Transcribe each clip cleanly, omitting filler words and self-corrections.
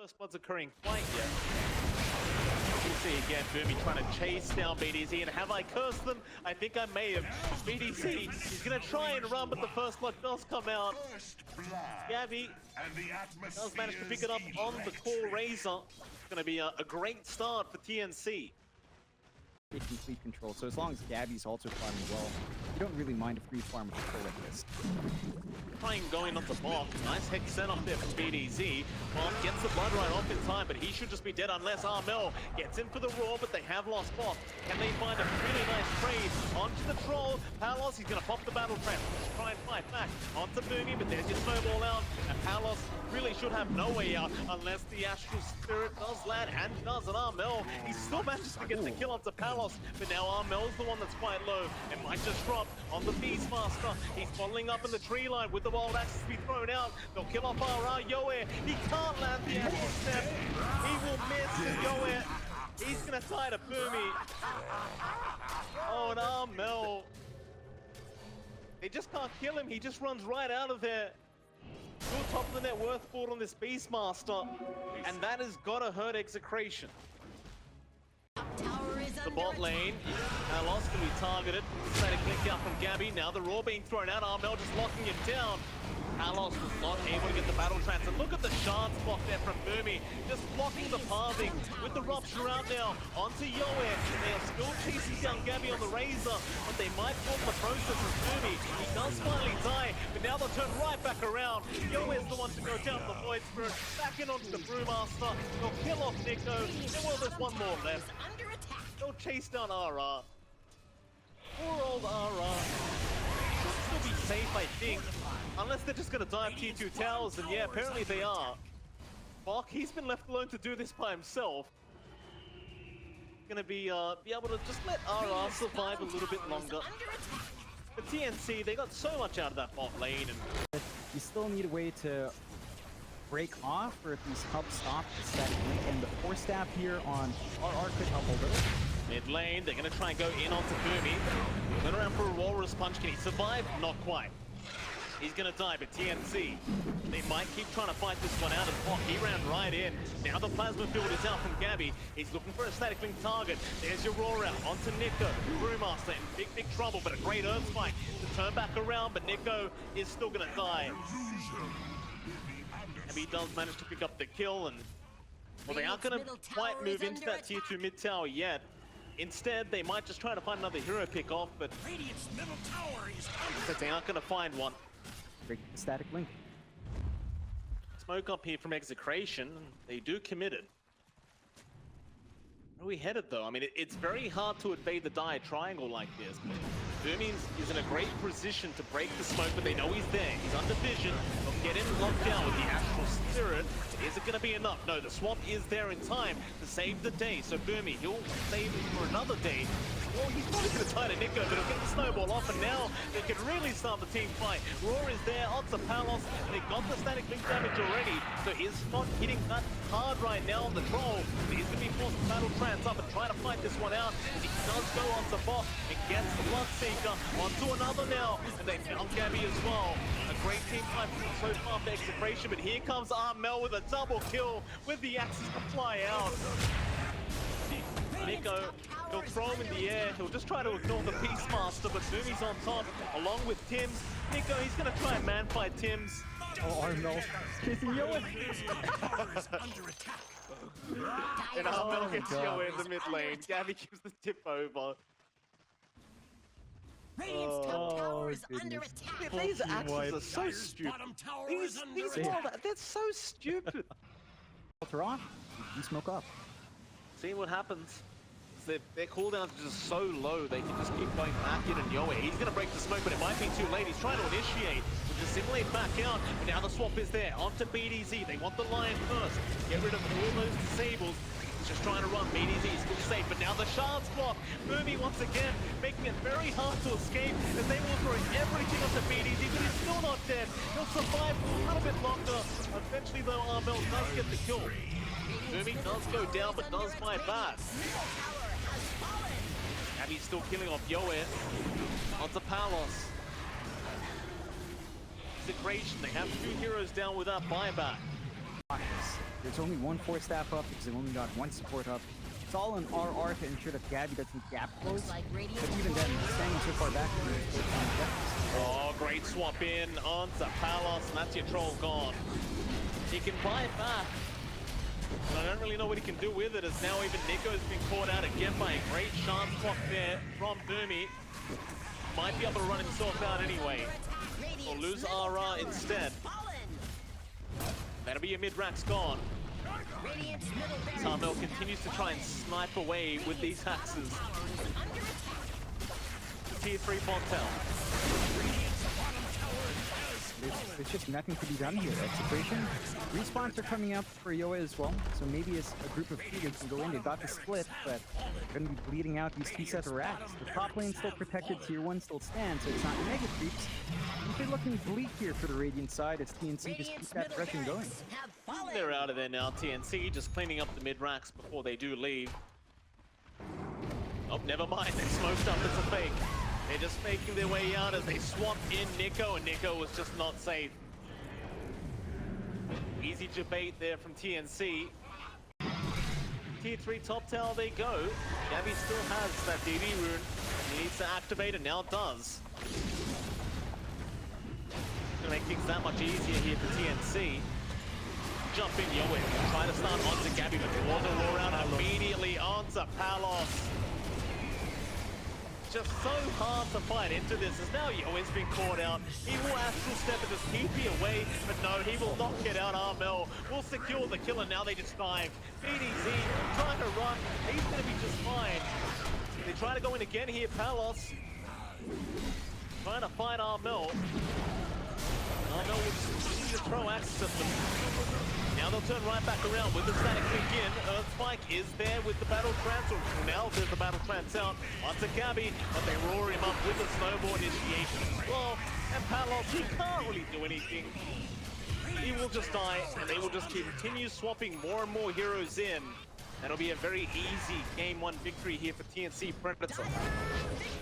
first blood's occurring quite yet. You see again, Boomy trying to chase down BDZ, and have I cursed them? I think I may have. BDZ, he's gonna try and run, but the first blood does come out. Gabbi does manage to pick it up on the core Razor. It's gonna be a great start for TNC. Complete control, so as long as Gabbi's also farming well, you don't really mind a free farm with a control like this. Trying going on the block. Nice hex set up there from BDZ. Bob gets the blood right off in time, but he should just be dead unless Armel gets in for the roar, but they have lost Bob. Can they find a really nice trade onto the troll? Palos, he's going to pop the battle trap. Let's try and fight back onto Boomy, but there's your snowball out, and Palos really should have no way out unless the Astral Spirit does land, and does, and Armel, he still manages to get the kill onto Palos, but now Armel's the one that's quite low. It might just drop on the Beastmaster. He's following up in the tree line with the wild axes to be thrown out. They'll kill off RR. Yoe, he can't land the Astral Step. He will miss, and Yoe, he's gonna tie to Boomy. Oh, and Armel, they just can't kill him. He just runs right out of there. Still top of the net worth board on this Beastmaster, and that has gotta hurt Execration. The bot lane, Palos can be targeted. Static click out from Gabbi. Now the roar being thrown out. Armel just locking him down. Palos was not able to get the battle trance. And look at the shards block there from Boomy. Just blocking the pathing with the rupture out now onto Yoe. They are still chasing down Gabbi on the Razor, but they might fault the process of Boomy. He does finally die, but now they'll turn right back around. Yoe is the one to go down the Void Spirit, back in onto the Brewmaster. They'll kill off Nico. And well, there's one more left. They'll chase down RR. Poor old RR. Should still be safe, I think. Unless they're just going to dive T2 towers, and yeah, apparently they are. Bok, he's been left alone to do this by himself. Going to be able to just let RR survive a little bit longer. But TNC, they got so much out of that bot lane. And you still need a way to break off, or if these help stop the static link, and the force staff here on RR could help a little. Mid lane, they're going to try and go in onto Boomy. Turn around for a Walrus Punch. Can he survive? Not quite. He's going to die, but TNC, they might keep trying to fight this one out. And Bok, he ran right in. Now the Plasma Field is out from Gabbi. He's looking for a static link target. There's your roar out onto Nico. Brewmaster in big trouble, but a great Earth Spike to turn back around, but Nico is still going to die. And he does manage to pick up the kill, and well, they aren't going to quite move into that tier 2 mid tower yet. Instead, they might just try to find another hero pick off, but they aren't going to find one. Break the static link. Smoke up here from Execration. They do commit it. Where are we headed, though? I mean, it's very hard to evade the dire triangle like this. Boomy is in a great position to break the smoke, but they know he's there. He's under vision. They'll get him locked down with the Astral Spirit. Is it going to be enough? No, the swamp is there in time to save the day. So Boomy, he'll save it for another day. Well, he's probably going to tie to Nico, but he'll get the snowball off, and now they can really start the team fight. Roar is there, onto Palos, and they got the static link damage already, so he's not hitting that hard right now on the troll. He's going to be forced to battle trans up and try to fight this one out. He does go onto Bok and gets the Bloodseeker onto another now, and they found Gabbi as well. A great team fight so far for Execration, but here comes Armel with a double kill with the axes to fly out. Nico, he'll throw him in the air. He'll just try to ignore the Beastmaster, but Boomy's on top, along with Tims. Nico, he's going to try and man-fight Tims. Oh, Armel chasing Yoe. And Armel gets Yoe in the mid lane. Gabbi gives the tip over. Radiant's top tower is under attack. These axes are so stupid. They're so stupid. Filter off, you smoke up. See what happens. Their cooldowns are just so low, they can just keep going back in, and Yoe, he's going to break the smoke, but it might be too late. He's trying to initiate with the simulate back out, but now the swap is there. Onto BDZ, they want the Lion first. Get rid of all those disables. He's just trying to run. BDZ is still safe, but now the shards block. Boomy once again, making it very hard to escape, as they will throw everything onto BDZ, but he's still not dead. He'll survive for a little bit longer. Eventually, though, Armel does get the kill. Boomy does go down, but does fight back. Gabbi's still killing off Yoe. Onto Palos. Execration, they have 2 heroes down with that buyback. There's only one 4-staff up because they've only got one support up. It's all on RR to ensure that Gabbi doesn't gap close. But even then, standing so far back, oh, great swap in onto Palos, and that's your troll gone. He can buy it back, but I don't really know what he can do with it, as now even Nico's been caught out again by a great sharp swap there from Boomy. Might be able to run himself out anyway, or lose RR instead. That'll be your mid-racks gone. Armel continues to try and snipe away with these axes. Tier 3 bot tower. There's just nothing to be done here. Execration. Respawns are coming up for Yoa as well, so maybe as a group of three they can go in. They've got the split, but they're going to be bleeding out these two sets of racks. The top lane still protected, tier 1 still stands, so it's not mega creeps. They're looking bleak here for the Radiant side as TNC just keeps that aggression going. They're out of there now, TNC, just cleaning up the mid-racks before they do leave. Oh, never mind, they smoked up, it's a fake. They're just faking their way out as they swap in Nico, and Nico was just not safe. Easy debate there from TNC. Tier 3 top tower they go. Gabbi still has that DD rune. He needs to activate it, now does. Gonna make things that much easier here for TNC. Jump in Yoa, try to start onto Gabbi, but there was a roll around immediately onto Palos. Just so hard to fight into this, as now Yoa's been caught out. He will astral step and just keep me away, but no, he will not get out. Armel will secure the kill, and now they just dive. BDZ trying to run, he's gonna be just fine. They try to go in again here, Palos. Trying to fight Armel. Armel will just continue to throw axes at them. Now they'll turn right back around with the static kick in. Earthspike is there with the battle trance, or now there's the battle trance out onto Gabbi, but they roar him up with the snowball initiation as well. And Palos, he can't really do anything. He will just die, and they will just continue swapping more and more heroes in. That'll be a very easy Game 1 victory here for TNC Predator.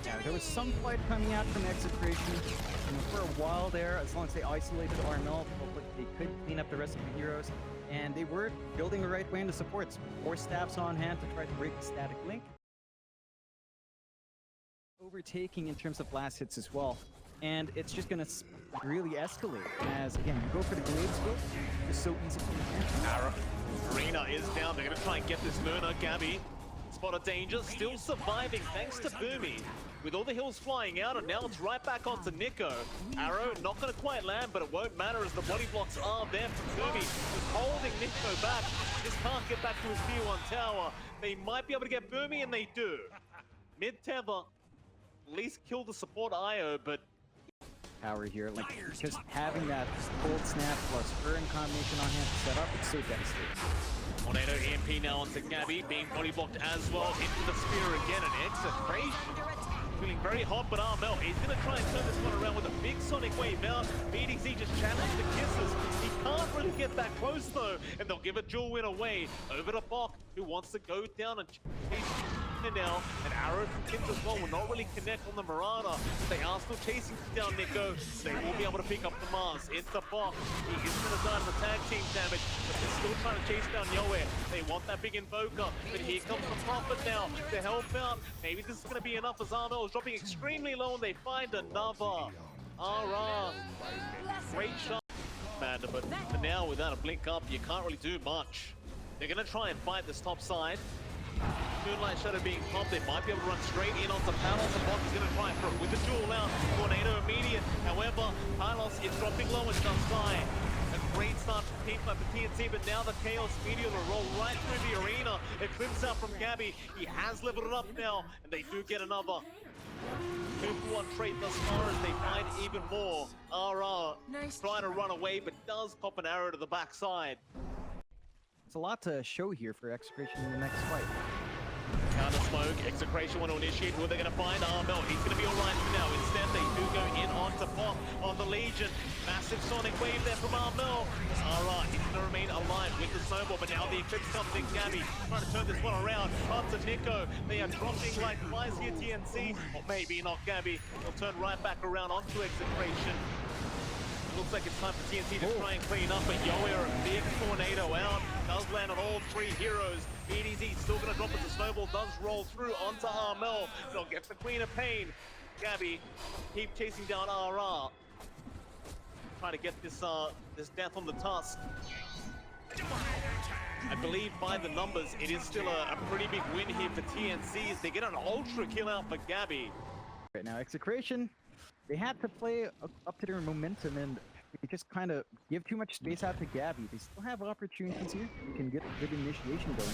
Yeah, there was some fight coming out from Execration, and for a while there, as long as they isolated Armel, they could clean up the rest of the heroes, and they were building the right way into supports. 4 staffs on hand to try to break the static link. Overtaking in terms of last hits as well, and it's just going to really escalate as, again, you go for the glade scope, it's so easy to Arena is down. They're going to try and get this Luna. Gabbi, spot of danger, still surviving thanks to Boomy. With all the hills flying out, and now it's right back onto Nico. Arrow not going to quite land, but it won't matter as the body blocks are there for Boomy. Just holding Nico back. Just can't get back to his tier 1 tower. They might be able to get Boomy, and they do. Mid-tether, at least kill the support IO, but power here, like just having that cold snap plus burn combination on hand to set up, it's so devastating. Tornado EMP now onto Gabbi, being body blocked as well into the spear again, and Execration feeling very hot, but Armel, he's going to try and turn this one around with a big sonic wave out. BDC just challenged the kisses. He can't really get that close though, and they'll give a dual win away over to Bok, who wants to go down and chase now. An arrow from Kims as well will not really connect on the Marana. They are still chasing down Nico. They will be able to pick up the Mars. It's the Bok. He is going to die to the tag team damage, but they're still trying to chase down Yoa. They want that big invoker, but here comes the Prophet now to help out. Maybe this is going to be enough as Armel is dropping extremely low, and they find another. RR. Great shot, Amanda, but for now, without a blink up, you can't really do much. They're going to try and fight this top side. Moonlight Shadow being popped, they might be able to run straight in onto Palos, and Bok is going to try for it with the duel out. Tornado immediate. However, Palos is dropping low and does die. A great start for team for TNC, but now the Chaos Meteor will roll right through the arena. Eclipse out from Gabbi. He has leveled it up now, and they do get another 2-for-1 trait thus far as they find even more. RR trying to run away, but does pop an arrow to the backside. It's a lot to show here for Execration in the next fight. Counter smoke, Execration want to initiate. Who are they going to find? Armel, he's going to be alright for now. Instead, they do go in onto Pop on the Legion. Massive sonic wave there from Armel. Alright, he's going to remain alive with the snowball, but now the Eclipse comes in. Gabbi trying to turn this one around. Onto Nico. They are dropping like flies here, TNC. Or maybe not Gabbi. They'll turn right back around onto Execration. Looks like it's time for TNC to try and clean up, but Yowie are a big tornado out. Does land on all three heroes. BDZ still gonna drop as the snowball does roll through onto Armel. They'll get the Queen of Pain. Gabbi keep chasing down RR. Try to get this death on the tusk. I believe by the numbers, it is still a pretty big win here for TNC as they get an ultra kill out for Gabbi. Right now, Execration, they had to play up to their momentum and they just kind of give too much space out to Gabbi. They still have opportunities here. You can get a good initiation going.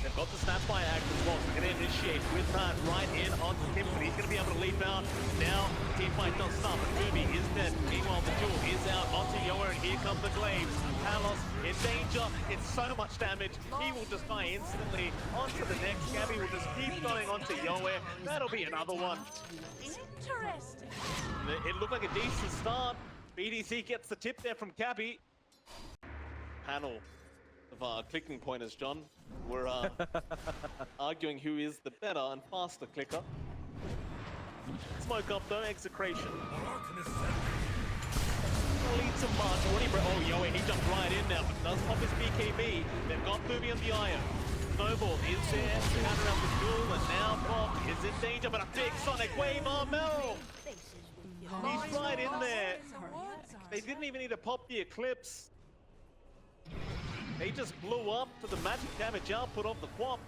They've got the Snapfire act as well, so they're going to initiate with that right in onto him, but he's going to be able to leap out. Now, team fight does stop, but Boomy is dead. Meanwhile, the duel is out onto Yoa, and here comes the Glaives. Talos in danger. It's so much damage. He will just die instantly. Onto the next. Gabbi will just keep going onto Yoa. That'll be another one. Interesting. It looked like a decent start. BDC gets the tip there from Gabbi. Panel of clicking pointers, John. We're arguing who is the better and faster clicker. Smoke up though, Execration. Lead to March. Oh, yo, he jumped right in now, but does pop his BKB. They've got Boomy on the iron. Snowball is there to counter out the duel, and now Bob is in danger, but a big sonic wave, Armel! He's right in there. They didn't even need to pop the Eclipse. They just blew up to the magic damage output of the Quap.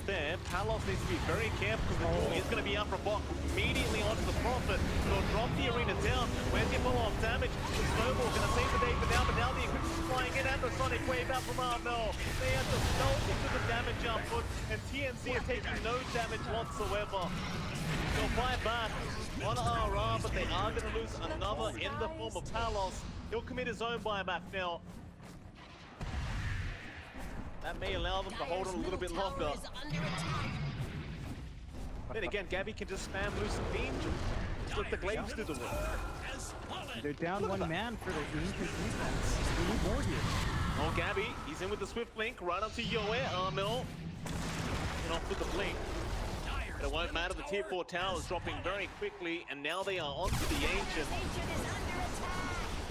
There, Talos needs to be very careful because the duel is going to be up for block immediately onto the Prophet. They'll drop the arena down. Where's the follow-up damage? The Snowball going to save the day for now, but now the Eclipse is flying in and the Sonic Wave out from Armel. They have to sell into the damage output, and TNC are taking no damage whatsoever. They'll buy back on RR, but they are going to lose another in the form of Talos. He'll commit his own buyback now. That may allow them to hold on a little bit longer. Then again, Gabbi can just spam Lucid Beam. Let the Glaives do the work. They're down one man for the ancient defense. We need more here. Oh, Gabbi, he's in with the Swift Blink, right onto Yoe. Armel, and off with the Blink. But it won't matter, the tier 4 tower is dropping very quickly, and now they are onto the Ancient.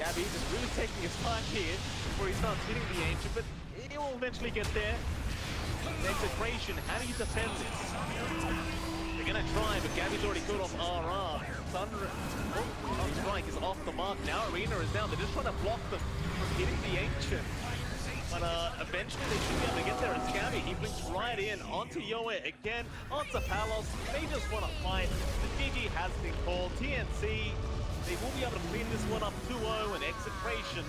Gabbi just really taking his time here before he starts hitting the Ancient, but he will eventually get there. Execration, how do you defend this? They're gonna try, but Gabbi's already killed off RR. Thunder, Strike is off the mark. Now Arena is down. They're just trying to block them from hitting the Ancient. But eventually they should be able to get there. It's Gabbi. He blinks right in onto Yoe again, onto Palos. They just want to fight. The GG has been called. TNC, they will be able to clean this one up 2-0, and Execration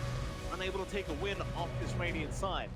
unable to take a win off this Radiant side.